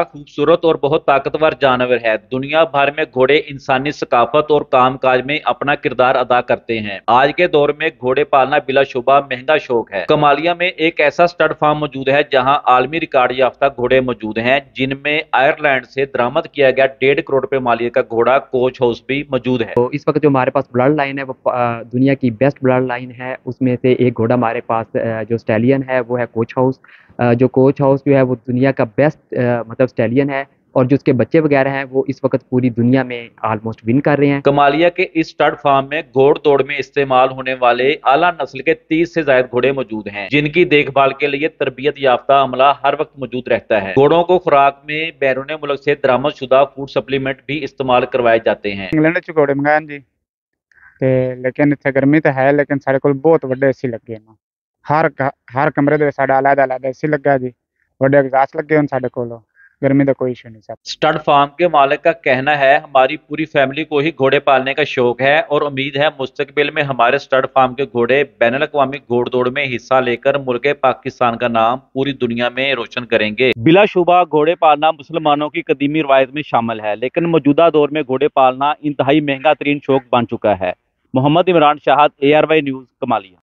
घोड़ा खूबसूरत और बहुत ताकतवर जानवर है। दुनिया भर में घोड़े इंसानी सकाफत और कामकाज में अपना किरदार अदा करते हैं। आज के दौर में घोड़े पालना बिलाशुबा महंगा शौक है। कमालिया में एक ऐसा स्टड फार्म मौजूद है जहां आलमी रिकॉर्ड याफ्ता घोड़े मौजूद हैं, जिनमें आयरलैंड से दरामद किया गया 1.5 करोड़ रुपए मालिये का घोड़ा कोच हाउस भी मौजूद है। तो इस वक्त जो हमारे पास ब्लड लाइन है वो दुनिया की बेस्ट ब्लड लाइन है। उसमें से एक घोड़ा हमारे पास जो स्टैलियन है वो है कोच हाउस। जो कोच हाउस जो है वो दुनिया का बेस्ट मतलब स्टैलियन है। और जो उसके बच्चे वगैरह हैं वो इस वक्त पूरी दुनिया में ऑलमोस्ट विन कर रहे हैं। कमालिया के इस स्टड फार्म में घोड़ दौड़ में इस्तेमाल होने वाले आला नस्ल के 30 से ज्यादा घोड़े मौजूद हैं, जिनकी देखभाल के लिए तरबियत याफ्ता अमला हर वक्त मौजूद रहता है। घोड़ों को खुराक में बैरून मुल्क से दरामद शुदा फूड सप्लीमेंट भी इस्तेमाल करवाए जाते हैं। इंग्लैंड च घोड़े मंगाए जी ते लेकिन इत्थे गर्मी तो है, लेकिन साढ़े कोल बहुत वड्डे एसी लगे ने। हर कमरे दे साढ़ा अलग-अलग एसी लगा जी, वड्डे एग्जास्ट लगे हुन साढ़े कोल। गर्मी का कोई इशू नहीं सर। स्टड फार्म के मालिक का कहना है, हमारी पूरी फैमिली को ही घोड़े पालने का शौक है और उम्मीद है मुस्तकबिल में हमारे स्टड फार्म के घोड़े बैनुल अक़वामी घोड़ दौड़ में हिस्सा लेकर मुल्क पाकिस्तान का नाम पूरी दुनिया में रोशन करेंगे। बिलाशुबा घोड़े पालना मुसलमानों की कदीमी रवायत में शामिल है, लेकिन मौजूदा दौर में घोड़े पालना इंतहाई महंगा तरीन शौक बन चुका है। Mohammad Imran Shahad, ARY news, Kamalia.